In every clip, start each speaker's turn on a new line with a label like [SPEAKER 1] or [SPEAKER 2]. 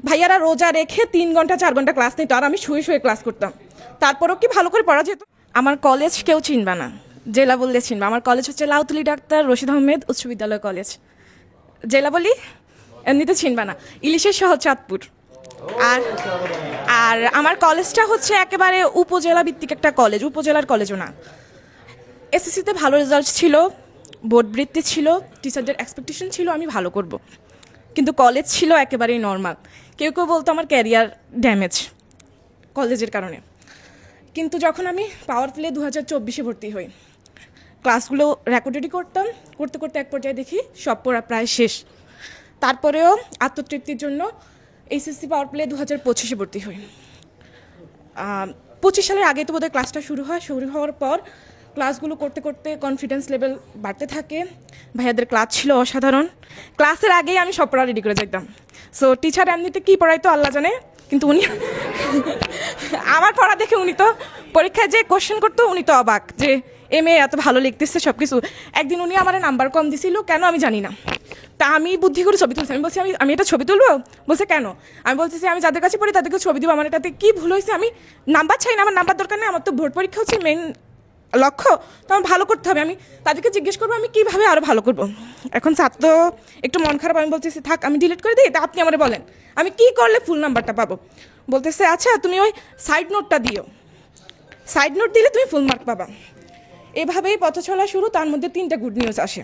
[SPEAKER 1] ভাইয়ারা রোজা রেখে 3 ঘন্টা 4 ঘন্টা ক্লাস নিত, আর আমি শুয়ে শুয়ে ক্লাস করতাম। তারপরও কি ভালো করে পড়া যেত? আমার কলেজ কেউ চিনবা না, জেলা বললে চিনবা। আমার কলেজ হচ্ছে লাউতলি ডাক্তার রশিদ আহমেদ উচ্চ বিদ্যালয় কলেজ। জেলা বলি এমনিতে চিনবা না, ইলিশের শহর চাঁদপুর। আর আর আমার কলেজটা হচ্ছে একেবারে উপজেলা ভিত্তিক একটা কলেজ, উপজেলার কলেজও না। এসএসসিতে ভালো রেজাল্ট ছিল, বোর্ড বৃত্তি ছিল, টিচারদের এক্সপেকটেশন ছিল আমি ভালো করব, কিন্তু কলেজ ছিল একেবারেই নর্মাল। কেউ কেউ বলতো আমার ক্যারিয়ার ড্যামেজ কলেজের কারণে। কিন্তু যখন আমি পাওয়ার প্লে 2024 ভর্তি হই, ক্লাসগুলো রেকর্ডেডই করতাম, করতে করতে এক পর্যায়ে দেখি সব পড়া প্রায় শেষ। তারপরেও আত্মতৃপ্তির জন্য এইচএসসি পাওয়ার প্লে 2025 ভর্তি হই। 25 সালের আগে তো বোধহয় ক্লাসটা শুরু হয়। শুরু হওয়ার পর ক্লাসগুলো করতে করতে কনফিডেন্স লেভেল বাড়তে থাকে। ভাইয়াদের ক্লাস ছিল অসাধারণ। ক্লাসের আগেই আমি সব পড়া রেডি করে যেতাম। সো টিচার এমনিতে কী পড়াইতো আল্লাহ জানে, কিন্তু উনি আমার পড়া দেখে উনি তো পরীক্ষায় যে কোশ্চেন করতো উনি তো অবাক যে এ মেয়ে এত ভালো লিখতেছে সব কিছু। একদিন উনি আমার নাম্বার কম দিছিল, কেন আমি জানি না। তা আমি বুদ্ধি করে ছবি তুলছি। আমি বলছি আমি এটা ছবি তুলবো। বলছে কেন? আমি বলতেছি আমি যাদের কাছে পড়ি তাদেরকে ছবি দিব, আমার এটাতে কী ভুল হয়েছে? আমি নাম্বার চাই না, আমার নাম্বার দরকার নেই, আমার তো বোর্ড পরীক্ষা হচ্ছে মেইন লক্ষ্য, তো আমার ভালো করতে হবে। আমি তাদেরকে জিজ্ঞেস করবো আমি কীভাবে আরও ভালো করবো। এখন ছাত্র একটু মন খারাপ, আমি বলতেছি থাক আমি ডিলিট করে দিই, তা আপনি আমার বলেন আমি কী করলে ফুল নাম্বারটা পাবো। বলতেছে আচ্ছা তুমি ওই সাইড নোটটা দিও, সাইড নোট দিলে তুমি ফুল মার্ক পাবা। এভাবেই পথ চলা শুরু। তার মধ্যে 3টা গুড নিউজ আসে।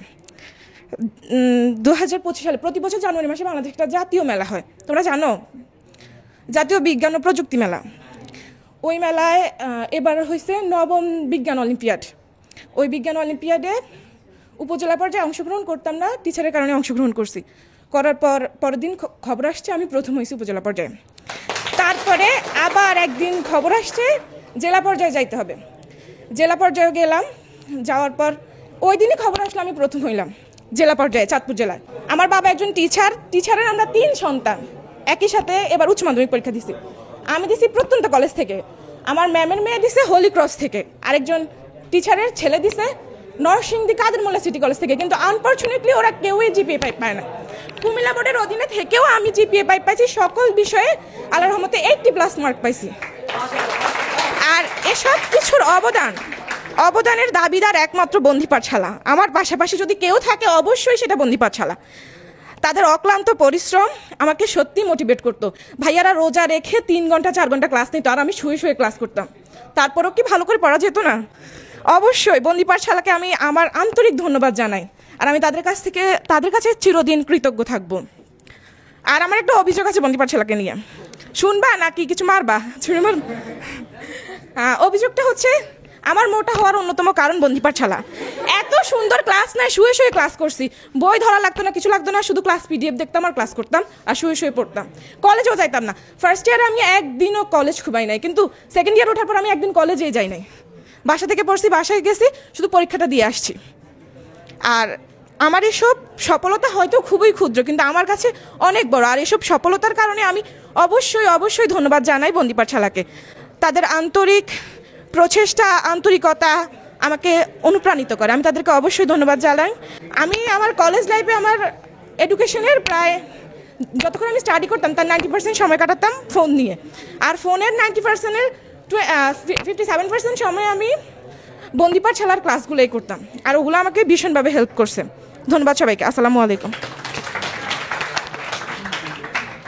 [SPEAKER 1] 2025 সালে প্রতি বছর জানুয়ারি মাসে বাংলাদেশে একটা জাতীয় মেলা হয়, তোমরা জানো, জাতীয় বিজ্ঞান ও প্রযুক্তি মেলা। ওই মেলায় এবার হয়েছে 9ম বিজ্ঞান অলিম্পিয়াড। ওই বিজ্ঞান অলিম্পিয়াডে উপজেলা পর্যায়ে অংশগ্রহণ করতাম না, টিচারের কারণে অংশগ্রহণ করছি। করার পরের দিন খবর আসছে আমি প্রথম হয়েছি উপজেলা পর্যায়ে। তারপরে আবার একদিন খবর আসছে জেলা পর্যায়ে যাইতে হবে। জেলা পর্যায়ে গেলাম, যাওয়ার পর ওই দিনই খবর আসলো আমি প্রথম হইলাম জেলা পর্যায়ে চাঁদপুর জেলায়। আমার বাবা একজন টিচার, টিচারের আমরা 3 সন্তান। একই সাথে এবার উচ্চ মাধ্যমিক পরীক্ষা দিছি। আমি দিছি প্রত্যন্ত কলেজ থেকে, আমার ম্যামের মেয়ে দিছে হোলি ক্রস থেকে, আরেকজন টিচারের ছেলে দিছে নরসিংদী কাদের মোল্লা সিটি কলেজ থেকে। কিন্তু আনফর্চুনেটলি ওরা কেউই জিপিএ 5 পায় না। কুমিল্লা বোর্ডের অধীনে থেকেও আমি জিপিএ 5 পাইছি, সকল বিষয়ে আল্লাহর রহমতে 80+ মার্ক পাইছি। আর এসব কিছুর অবদানের দাবিদার একমাত্র বন্দি পাঠশালা। আমার পাশাপাশি যদি কেউ থাকে অবশ্যই সেটা বন্দি পাঠশালা। তাদের অক্লান্ত পরিশ্রম আমাকে সত্যি মোটিভেট করতো। ভাইয়ারা রোজা রেখে 3 ঘন্টা 4 ঘন্টা ক্লাস নিত, আর আমি শুয়ে শুয়ে ক্লাস করতাম। তারপরও কি ভালো করে পড়া যেত না? অবশ্যই বন্দি পাঠশালাকে আমি আমার আন্তরিক ধন্যবাদ জানাই, আর আমি তাদের কাছে চিরদিন কৃতজ্ঞ থাকব। আর আমার একটা অভিযোগ আছে বন্দি পাঠশালাকে নিয়ে, শুনবা নাকি কিছু মারবা? অভিযোগটা হচ্ছে আমার মোটা হওয়ার অন্যতম কারণ বন্দি পাঠশালা। এত সুন্দর ক্লাস নাই, শুয়ে শুয়ে ক্লাস করছি, বই ধরা লাগতো না, কিছু লাগতো না, শুধু ক্লাস পিডিএফ দেখতাম আর ক্লাস করতাম আর শুয়ে শুয়ে পড়তাম। কলেজেও যাইতাম না। ফার্স্ট ইয়ারে আমি একদিনও কলেজ খুবাই নাই, কিন্তু সেকেন্ড ইয়ার ওঠার পর আমি একদিন কলেজেই যাই নাই। বাসা থেকে পড়ছি, বাসায় গেছি, শুধু পরীক্ষাটা দিয়ে আসছি। আর আমার এসব সফলতা হয়তো খুবই ক্ষুদ্র, কিন্তু আমার কাছে অনেক বড়। আর এসব সফলতার কারণে আমি অবশ্যই ধন্যবাদ জানাই বন্দি পাঠশালাকে। তাদের আন্তরিক প্রচেষ্টা, আন্তরিকতা আমাকে অনুপ্রাণিত করে, আমি তাদেরকে অবশ্যই ধন্যবাদ জানাই। আমি আমার কলেজ লাইফে আমার এডুকেশনের প্রায় যতক্ষণ আমি স্টাডি করতাম তার 90% সময় কাটাতাম ফোন নিয়ে, আর ফোনের 90%-এর 57% সময় আমি বন্দি পাঠশালার ক্লাসগুলোই করতাম, আর ওগুলো আমাকে ভীষণভাবে হেল্প করছে। ধন্যবাদ সবাইকে। আসসালামু আলাইকুম।